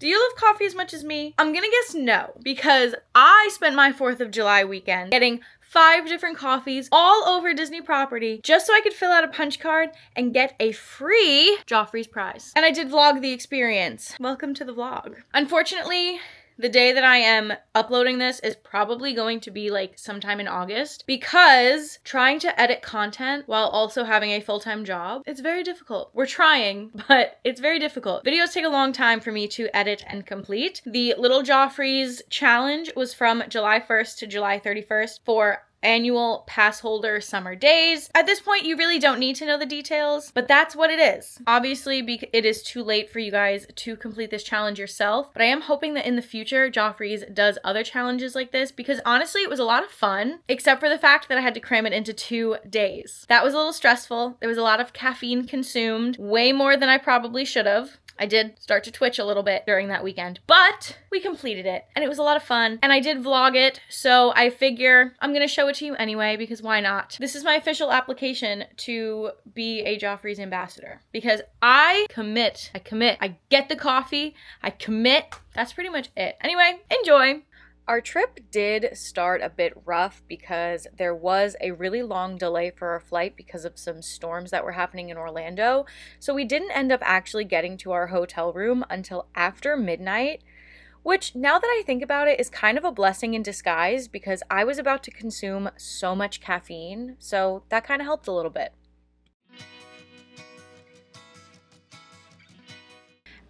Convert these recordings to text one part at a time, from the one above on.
Do you love coffee as much as me? I'm gonna guess no, because I spent my 4th of July weekend getting 5 different coffees all over Disney property just so I could fill out a punch card and get a free Joffrey's prize. And I did vlog the experience. Welcome to the vlog. Unfortunately, the day that I am uploading this is probably going to be like sometime in August, because trying to edit content while also having a full-time job, it's very difficult. We're trying, but it's very difficult. Videos take a long time for me to edit and complete. The Little Joffrey's challenge was from July 1st to July 31st for annual pass holder summer days. At this point, you really don't need to know the details, but that's what it is. Obviously, it is too late for you guys to complete this challenge yourself, but I am hoping that in the future, Joffrey's does other challenges like this, because honestly, it was a lot of fun, except for the fact that I had to cram it into 2 days. That was a little stressful. There was a lot of caffeine consumed, way more than I probably should have. I did start to twitch a little bit during that weekend, but we completed it and it was a lot of fun, and I did vlog it, so I figure I'm gonna show it to you anyway, because why not? This is my official application to be a Joffrey's ambassador, because I commit, I get the coffee, I commit. That's pretty much it. Anyway, enjoy. Our trip did start a bit rough because there was a really long delay for our flight because of some storms that were happening in Orlando. So we didn't end up actually getting to our hotel room until after midnight, which, now that I think about it, is kind of a blessing in disguise, because I was about to consume so much caffeine. So that kind of helped a little bit.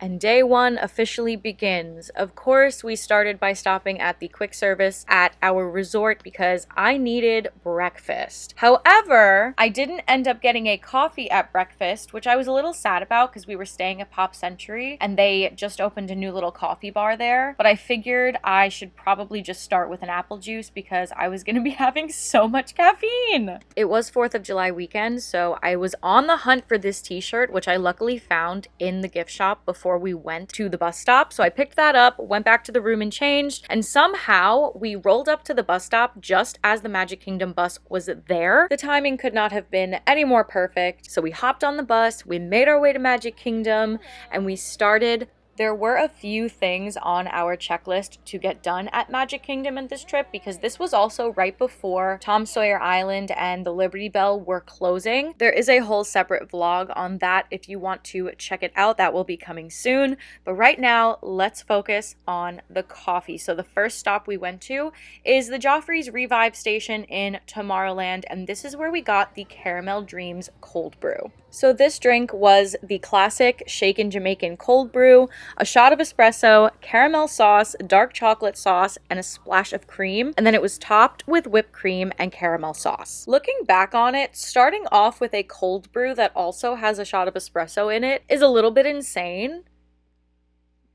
And day 1 officially begins. Of course, we started by stopping at the quick service at our resort because I needed breakfast. However, I didn't end up getting a coffee at breakfast, which I was a little sad about because we were staying at Pop Century and they just opened a new little coffee bar there. But I figured I should probably just start with an apple juice because I was gonna be having so much caffeine. It was 4th of July weekend, so I was on the hunt for this t-shirt, which I luckily found in the gift shop before we went to the bus stop. So I picked that up, went back to the room and changed, and somehow we rolled up to the bus stop just as the Magic Kingdom bus was there. The timing could not have been any more perfect. So we hopped on the bus, we made our way to Magic Kingdom, and we started. There were a few things on our checklist to get done at Magic Kingdom in this trip, because this was also right before Tom Sawyer Island and the Liberty Bell were closing. There is a whole separate vlog on that if you want to check it out. That will be coming soon. But right now, let's focus on the coffee. So the first stop we went to is the Joffrey's Revive Station in Tomorrowland, and this is where we got the Caramel Dreams cold brew. So this drink was the classic shaken Jamaican cold brew, a shot of espresso, caramel sauce, dark chocolate sauce, and a splash of cream. And then it was topped with whipped cream and caramel sauce. Looking back on it, starting off with a cold brew that also has a shot of espresso in it is a little bit insane,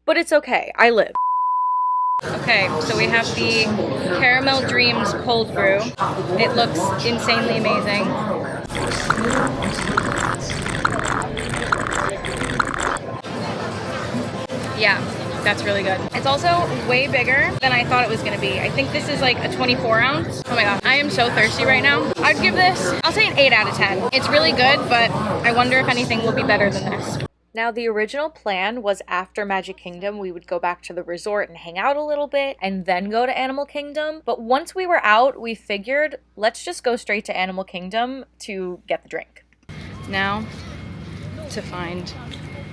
but it's okay. I live. Okay, so we have the Caramel Dreams cold brew. It looks insanely amazing. Yeah, that's really good. It's also way bigger than I thought it was gonna be. I think this is like a 24 ounce. Oh my gosh, I am so thirsty right now. I'd give this, I'll say an 8 out of 10. It's really good, but I wonder if anything will be better than this. Now, the original plan was after Magic Kingdom, we would go back to the resort and hang out a little bit and then go to Animal Kingdom. But once we were out, we figured, let's just go straight to Animal Kingdom to get the drink. Now, to find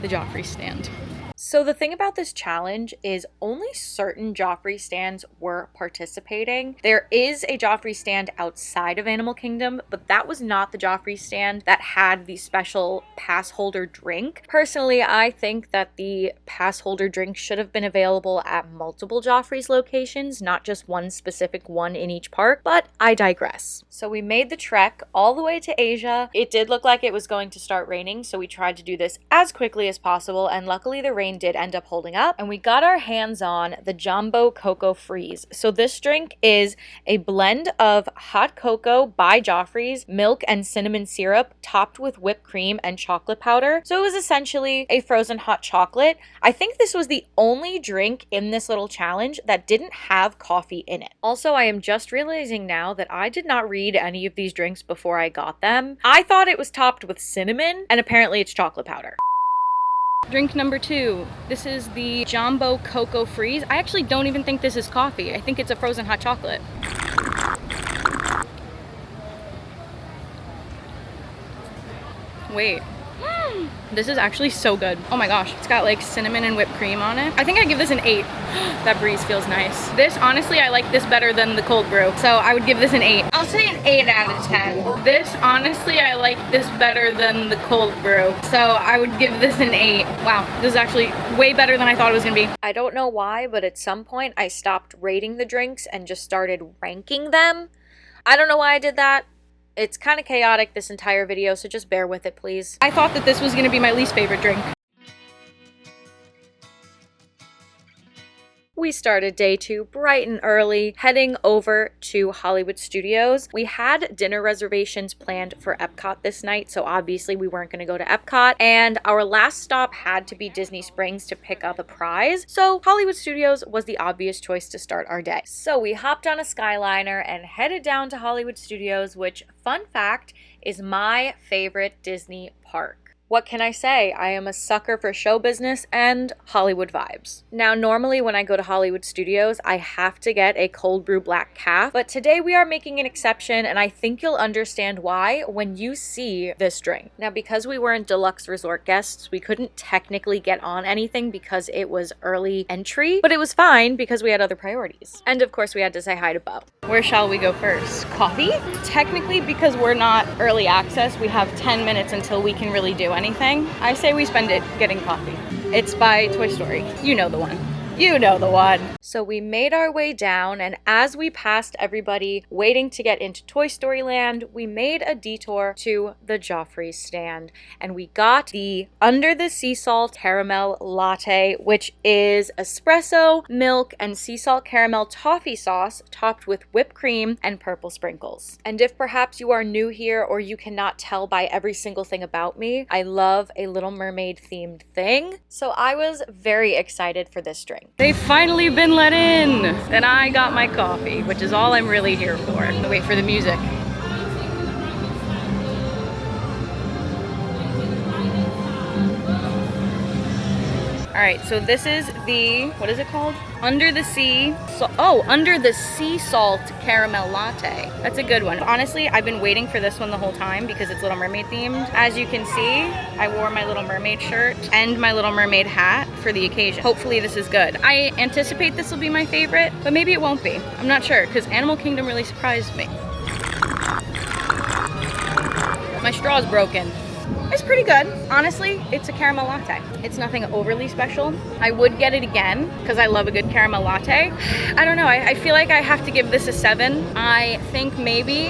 the Joffrey stand. So the thing about this challenge is only certain Joffrey stands were participating. There is a Joffrey stand outside of Animal Kingdom, but that was not the Joffrey stand that had the special pass holder drink. Personally, I think that the pass holder drink should have been available at multiple Joffrey's locations, not just one specific one in each park, but I digress. So we made the trek all the way to Asia. It did look like it was going to start raining, so we tried to do this as quickly as possible, and luckily the rain did end up holding up, and we got our hands on the Jumbo Cocoa Freeze. So this drink is a blend of hot cocoa by Joffrey's, milk and cinnamon syrup topped with whipped cream and chocolate powder. So it was essentially a frozen hot chocolate. I think this was the only drink in this little challenge that didn't have coffee in it. Also, I am just realizing now that I did not read any of these drinks before I got them. I thought it was topped with cinnamon, and apparently it's chocolate powder. Drink number 2. This is the Jumbo Cocoa Freeze. I actually don't even think this is coffee. I think it's a frozen hot chocolate. Wait. This is actually so good. Oh my gosh. It's got like cinnamon and whipped cream on it. I think I'd give this an 8. That breeze feels nice. This, honestly, I like this better than the cold brew. So I would give this an 8. I'll say an 8 out of 10. This, honestly, I like this better than the cold brew. So I would give this an 8. Wow. This is actually way better than I thought it was gonna be. I don't know why, but at some point I stopped rating the drinks and just started ranking them. I don't know why I did that. It's kind of chaotic, this entire video, so just bear with it, please. I thought that this was going to be my least favorite drink. We started day 2 bright and early, heading over to Hollywood Studios. We had dinner reservations planned for Epcot this night, so obviously we weren't going to go to Epcot, and our last stop had to be Disney Springs to pick up a prize, so Hollywood Studios was the obvious choice to start our day. So we hopped on a Skyliner and headed down to Hollywood Studios, which, fun fact, is my favorite Disney park. What can I say? I am a sucker for show business and Hollywood vibes. Now, normally when I go to Hollywood Studios, I have to get a cold brew black calf, but today we are making an exception, and I think you'll understand why when you see this drink. Now, because we weren't deluxe resort guests, we couldn't technically get on anything because it was early entry, but it was fine because we had other priorities. And of course, we had to say hi to Bo. Where shall we go first? Coffee? Technically, because we're not early access, we have 10 minutes until we can really do anything. I say we spend it getting coffee. It's by Toy Story. You know the one. You know the one. So we made our way down, and as we passed everybody waiting to get into Toy Story Land, we made a detour to the Joffrey stand, and we got the Under the Sea Salt Caramel Latte, which is espresso, milk, and sea salt caramel toffee sauce topped with whipped cream and purple sprinkles. And if perhaps you are new here or you cannot tell by every single thing about me, I love a Little Mermaid themed thing, so I was very excited for this drink. They've finally been let in, and I got my coffee, which is all I'm really here for. Wait for the music. All right, so this is the, what is it called? Under the Sea Salt Caramel Latte. That's a good one. Honestly, I've been waiting for this one the whole time because it's Little Mermaid themed. As you can see, I wore my Little Mermaid shirt and my Little Mermaid hat for the occasion. Hopefully this is good. I anticipate this will be my favorite, but maybe it won't be. I'm not sure because Animal Kingdom really surprised me. My straw's broken. It's pretty good. Honestly, it's a caramel latte. It's nothing overly special. I would get it again because I love a good caramel latte. I don't know. I feel like I have to give this a 7. I think maybe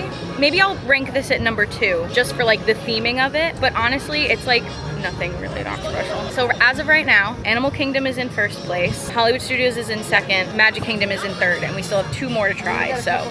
I'll rank this at number 2 just for like the theming of it. But honestly, it's like nothing really that special. So as of right now, Animal Kingdom is in first place. Hollywood Studios is in second. Magic Kingdom is in third. And we still have 2 more to try. So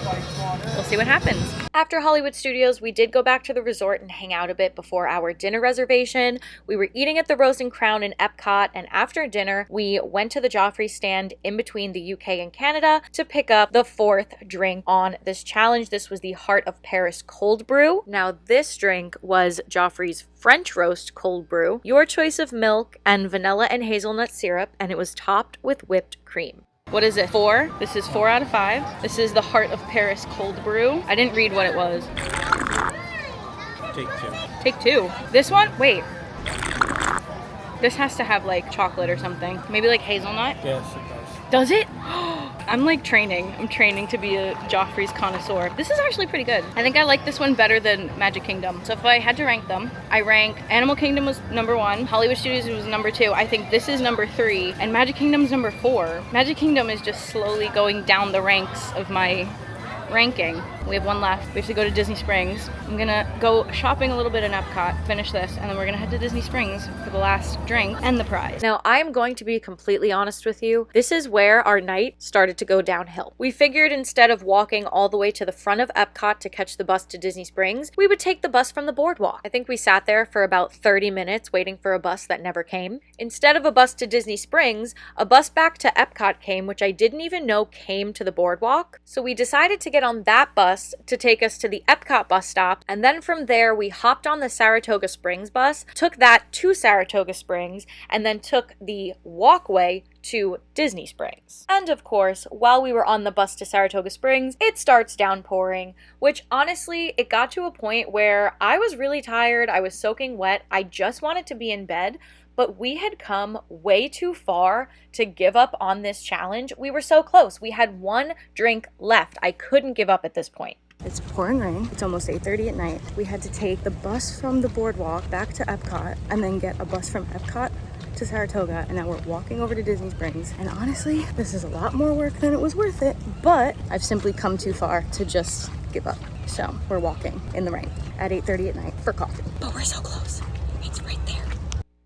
we'll see what happens. After Hollywood Studios, we did go back to the resort and hang out a bit before our dinner reservation. We were eating at the Rose and Crown in Epcot, and after dinner, we went to the Joffrey stand in between the UK and Canada to pick up the 4th drink on this challenge. This was the Heart of Paris Cold Brew. Now, this drink was Joffrey's French Roast Cold Brew, your choice of milk and vanilla and hazelnut syrup, and it was topped with whipped cream. What is it? 4? This is 4 out of 5. This is the Heart of Paris Cold Brew. I didn't read what it was. Take 2. Take 2. This one? Wait. This has to have like chocolate or something. Maybe like hazelnut? Yes, it does. Does it? I'm like training. I'm training to be a Joffrey's connoisseur. This is actually pretty good. I think I like this one better than Magic Kingdom. So if I had to rank them, I rank Animal Kingdom was number 1, Hollywood Studios was number 2. I think this is number 3, and Magic Kingdom's number 4. Magic Kingdom is just slowly going down the ranks of my ranking. We have 1 left. We have to go to Disney Springs. I'm gonna go shopping a little bit in Epcot, finish this, and then we're gonna head to Disney Springs for the last drink and the prize. Now, I'm going to be completely honest with you. This is where our night started to go downhill. We figured instead of walking all the way to the front of Epcot to catch the bus to Disney Springs, we would take the bus from the boardwalk. I think we sat there for about 30 minutes waiting for a bus that never came. Instead of a bus to Disney Springs, a bus back to Epcot came, which I didn't even know came to the boardwalk. So we decided to get on that bus bus to take us to the Epcot bus stop, and then from there we hopped on the Saratoga Springs bus, took that to Saratoga Springs, and then took the walkway to Disney Springs. And of course, while we were on the bus to Saratoga Springs, it starts downpouring, which honestly, it got to a point where I was really tired, I was soaking wet, I just wanted to be in bed, but we had come way too far to give up on this challenge. We were so close. We had one drink left. I couldn't give up at this point. It's pouring rain. It's almost 8:30 at night. We had to take the bus from the boardwalk back to Epcot and then get a bus from Epcot to Saratoga, and now we're walking over to Disney Springs. And honestly, this is a lot more work than it was worth it, but I've simply come too far to just give up. So we're walking in the rain at 8:30 at night for coffee. But we're so close. It's right there.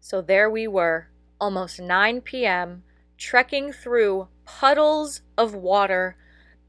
So there we were, almost 9 p.m., trekking through puddles of water,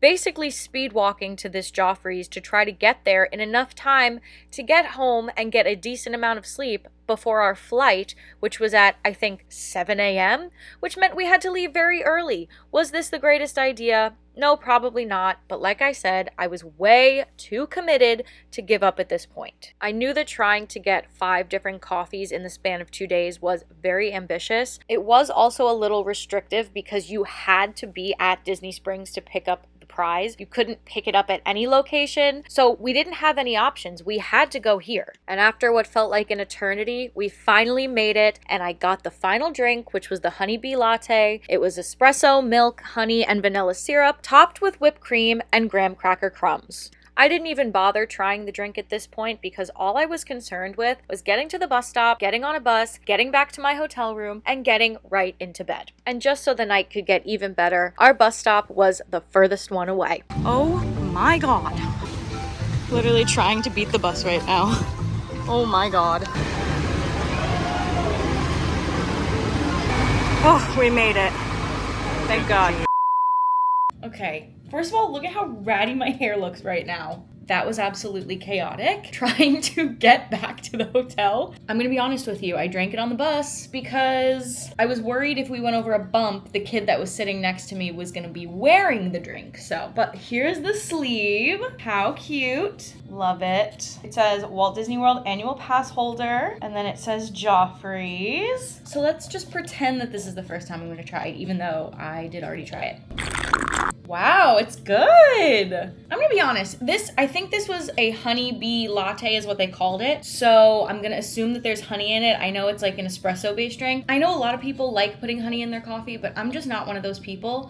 basically speed walking to this Joffrey's to try to get there in enough time to get home and get a decent amount of sleep before our flight, which was at, I think, 7 a.m., which meant we had to leave very early. Was this the greatest idea? No, probably not, but like I said, I was way too committed to give up at this point. I knew that trying to get 5 different coffees in the span of 2 days was very ambitious. It was also a little restrictive because you had to be at Disney Springs to pick up the prize. You couldn't pick it up at any location, so we didn't have any options. We had to go here. And after what felt like an eternity, we finally made it, and I got the final drink, which was the honeybee latte. It was espresso, milk, honey, and vanilla syrup, topped with whipped cream and graham cracker crumbs. I didn't even bother trying the drink at this point because all I was concerned with was getting to the bus stop, getting on a bus, getting back to my hotel room, and getting right into bed. And just so the night could get even better, our bus stop was the furthest one away. Oh my God. Literally trying to beat the bus right now. Oh my God. Oh, we made it. Thank God. Okay, first of all, look at how ratty my hair looks right now. That was absolutely chaotic, trying to get back to the hotel. I'm gonna be honest with you, I drank it on the bus because I was worried if we went over a bump, the kid that was sitting next to me was gonna be wearing the drink, so. But here's the sleeve, how cute, love it. It says Walt Disney World Annual Pass Holder, and then it says Joffrey's. So let's just pretend that this is the first time I'm gonna try it, even though I did already try it. Wow, it's good. I'm gonna be honest, I think this was a honeybee latte is what they called it. So I'm gonna assume that there's honey in it. I know it's like an espresso based drink. I know a lot of people like putting honey in their coffee, but I'm just not one of those people.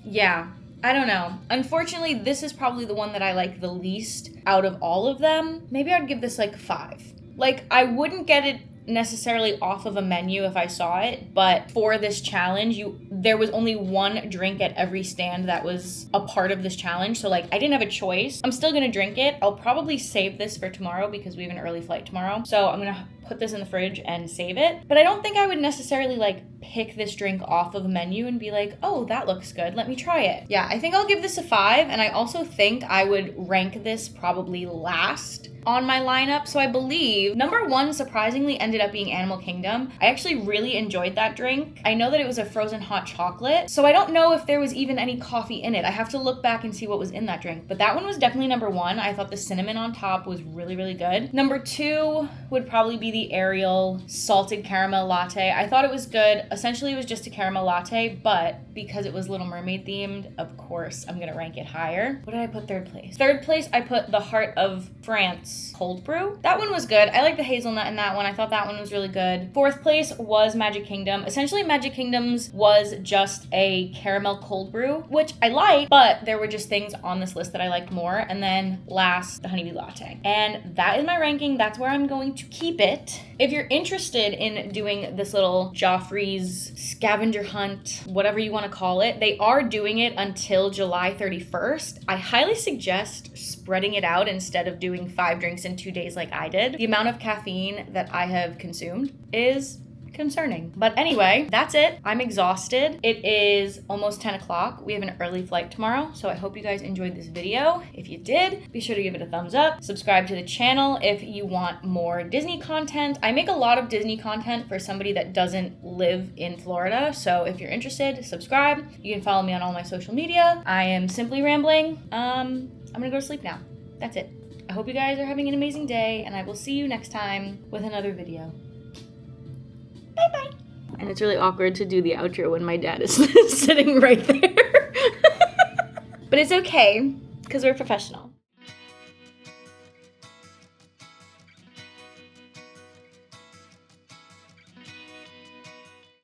Yeah, I don't know. Unfortunately, this is probably the one that I like the least out of all of them. Maybe I'd give this like 5. Like, I wouldn't get it necessarily off of a menu if I saw it, but for this challenge, there was only one drink at every stand that was a part of this challenge, so like I didn't have a choice. I'm still gonna drink it. I'll probably save this for tomorrow because we have an early flight tomorrow, so I'm gonna put this in the fridge and save it. But I don't think I would necessarily like pick this drink off of a menu and be like, oh, that looks good, let me try it. Yeah, I think I'll give this a 5, and I also think I would rank this probably last on my lineup. So I believe number 1 surprisingly ended up being Animal Kingdom. I actually really enjoyed that drink. I know that it was a frozen hot chocolate, so I don't know if there was even any coffee in it. I have to look back and see what was in that drink, but that one was definitely number 1. I thought the cinnamon on top was really, really good. Number 2 would probably be the Ariel salted caramel latte. I thought it was good. Essentially, it was just a caramel latte, but because it was Little Mermaid themed, of course, I'm gonna rank it higher. What did I put third place? Third place, I put the Heart of France cold brew. That one was good. I like the hazelnut in that one. I thought that one was really good. Fourth place was Magic Kingdom. Essentially, Magic Kingdom's was just a caramel cold brew, which I like, but there were just things on this list that I liked more. And then last, the honeybee latte. And that is my ranking. That's where I'm going to keep it. If you're interested in doing this little Joffrey's scavenger hunt, whatever you want to call it, they are doing it until July 31st. I highly suggest spreading it out instead of doing 5 drinks in 2 days like I did. The amount of caffeine that I have consumed is concerning. But anyway, that's it. I'm exhausted. It is almost 10 o'clock. We have an early flight tomorrow, so I hope you guys enjoyed this video. If you did, be sure to give it a thumbs up. Subscribe to the channel if you want more Disney content. I make a lot of Disney content for somebody that doesn't live in Florida, so if you're interested, subscribe. You can follow me on all my social media. I am simply rambling. I'm gonna go to sleep now. That's it. I hope you guys are having an amazing day, and I will see you next time with another video. Bye-bye. And it's really awkward to do the outro when my dad is sitting right there. But it's okay, because we're professional.